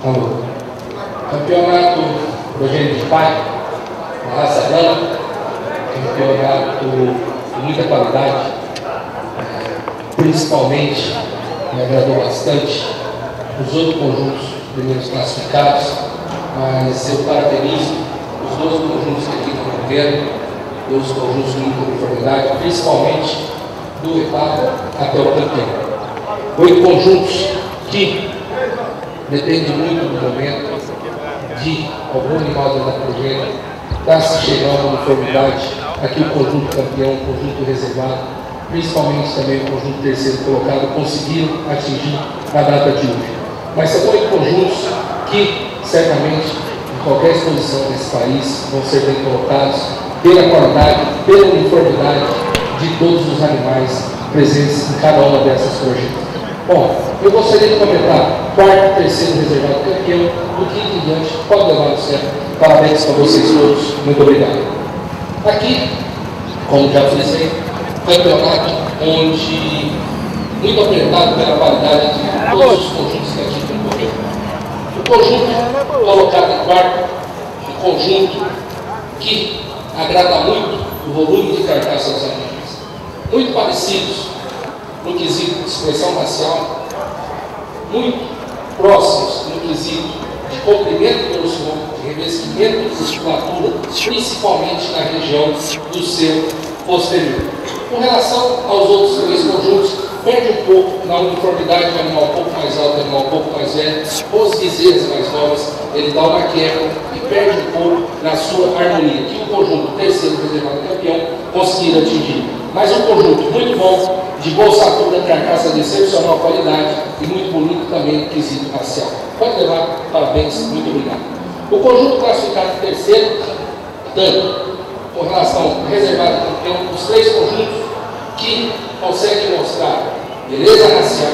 Alô. Campeonato Progênio de Pai, uma raça branca, campeonato de muita qualidade, principalmente me agradou bastante os outros conjuntos primeiros classificados, mas eu parabenizo os dois conjuntos que aqui estão vendo, os conjuntos de muita uniformidade, principalmente do oitavo até o campeão. 8 conjuntos que dependem muito do momento de algum animal da progênie, está se chegando à uniformidade. Aqui o conjunto campeão, o conjunto reservado, principalmente também o conjunto terceiro colocado, conseguiram atingir a data de hoje. Mas são 8 conjuntos que, certamente, em qualquer exposição nesse país, vão ser bem colocados pela qualidade, pela uniformidade de todos os animais presentes em cada uma dessas projetos. Bom, eu gostaria de comentar quarto, terceiro reservado campeão, do quinto em diante, pode levar no céu. Parabéns para vocês todos, muito obrigado. Aqui, como já disse, campeonato onde muito apertado pela qualidade de todos os conjuntos que aqui estão correndo. O conjunto colocado em quarto, um conjunto que agrada muito o volume de carcaça dos animais, muito parecidos no quesito de expressão racial, muito próximos no quesito de comprimento do osso, de revestimento de musculatura, principalmente na região do seu posterior. Com relação aos outros 3 conjuntos, perde um pouco na uniformidade do animal um pouco mais alto, animal um pouco mais velho, os guizeiros mais novas, ele dá uma quebra e perde um pouco na sua harmonia, que o conjunto terceiro reservado campeão conseguiu atingir. Mas um conjunto muito bom, de boa ossatura, carcaça de excepcional qualidade e muito bonito também no quesito racial. Pode levar, parabéns, muito obrigado. O conjunto classificado em terceiro, tanto com relação ao reservado campeão, os 3 conjuntos que conseguem mostrar beleza racial,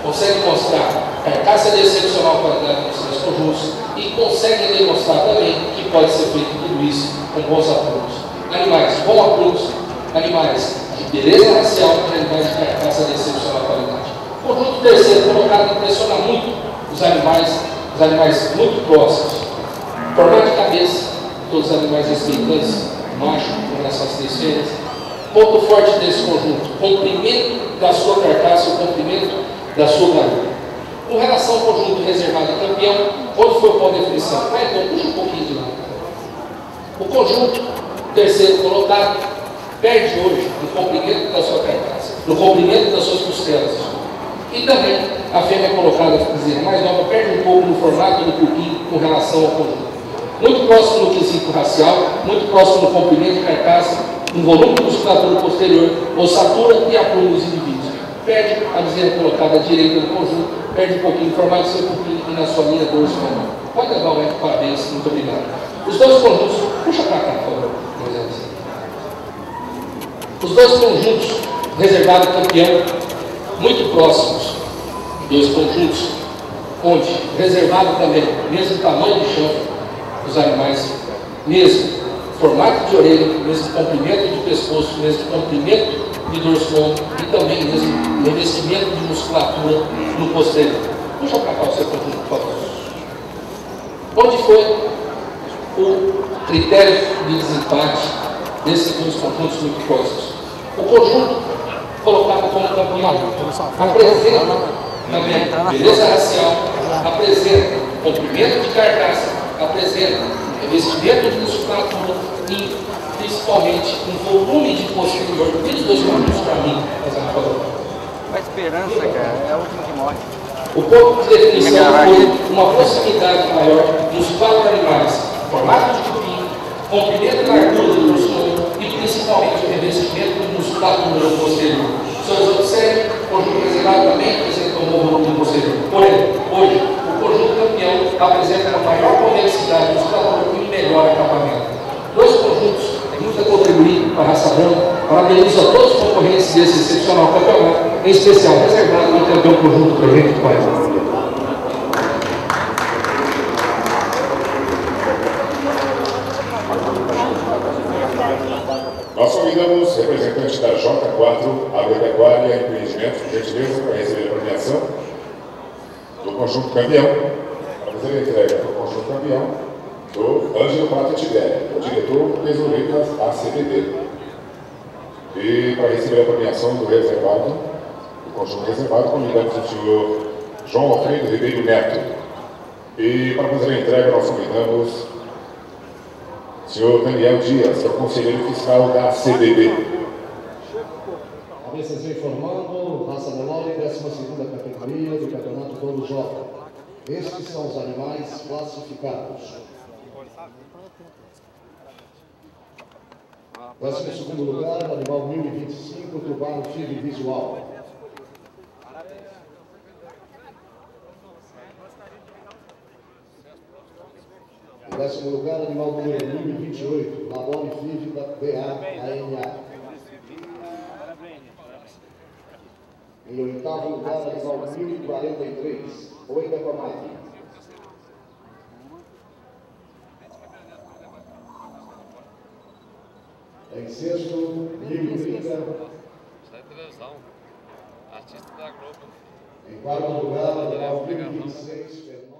conseguem mostrar carcaça de excepcional qualidade nos 3 conjuntos e conseguem demonstrar também que pode ser feito tudo isso com bons apruros. Animais bom apruros, animais de beleza racial e animais de carcaça de excepcional qualidade. O conjunto terceiro colocado impressiona muito os animais muito próximos. Formato de cabeça, todos os animais respeitantes, macho, com relação às 3 fêmeas. Ponto forte desse conjunto, comprimento da sua carcaça, o comprimento da sua garupa. Com relação ao conjunto reservado e campeão, onde foi o ponto de definição? Então, puxa um pouquinho de lado. O conjunto terceiro colocado perde hoje no comprimento da sua carcaça, no comprimento das suas costelas. E também a fêmea colocada, dizer, mais nova, perde um pouco no formato do corpinho com relação ao conjunto. Muito próximo no quesito racial, muito próximo no comprimento de carcaça, no volume de musculatura posterior, ossatura e aprumo dos indivíduos. Perde a bezerra colocada à direita do conjunto, perde um pouquinho no formato do seu corpinho e na sua linha dorso menor. Pode levar o F, parabéns, muito obrigado. Os 2 conjuntos, puxa para cá, por favor, Moisés. Os 2 conjuntos, reservado campeão, muito próximos, 2 conjuntos, onde reservado também, mesmo tamanho de chão dos animais, mesmo formato de orelha, mesmo comprimento de pescoço, mesmo comprimento de dorso e também mesmo revestimento de musculatura no posterior. Puxa para cá o seu conjunto, por favor. Onde foi o critério de desempate desses 2 conjuntos muito próximos? O conjunto colocado como campeão apresenta também beleza racial, apresenta comprimento de carcaça, apresenta revestimento de musculatura e principalmente um volume de posterior. Aqueles 2 conjuntos para mim, a esperança, cara, é a última que morre. O ponto de definição foi uma proximidade maior nos 4 animais, formato de cupim, comprimento e largura do dorso e principalmente o revestimento de musculatura no posterior. Se vocês observam, o conjunto reservado também apresenta um bom volume posterior. Porém, hoje, o conjunto campeão apresenta uma maior convexidade musculatura e um melhor acabamento. 2 conjuntos têm muito a contribuir para a raça branca. Parabenizo a todos os concorrentes desse excepcional campeonato, em especial reservado e campeão conjunto Progênio de Pai. Nós convidamos representantes da J4 Agropecuária e Empreendimento, por gentileza, para receber a premiação do conjunto campeão. fazer a entrega para o conjunto campeão do Ângelo Prata Tibério, diretor tesoureiras ACBD. E para receber a premiação do reservado, do conjunto reservado, convidamos o senhor João Alfredo Ribeiro Neto. E para fazer a entrega, nós convidamos o senhor Daniel Dias, que é o conselheiro fiscal da ACBD. ABCZ informando, raça Nelore, 12ª categoria do Campeonato Touro Jovem. Estes são os animais classificados. 12º lugar, animal 1025, Tubarão Tigre Visual. Em 10º lugar, animal número 1028, Labore Five da BA-ANA. Em 8º lugar, animal 1043, Oida Comati. Em 6º, 1030. Sai televisão. Artista da Globo. Em 4º lugar, animal 1026, Fernando.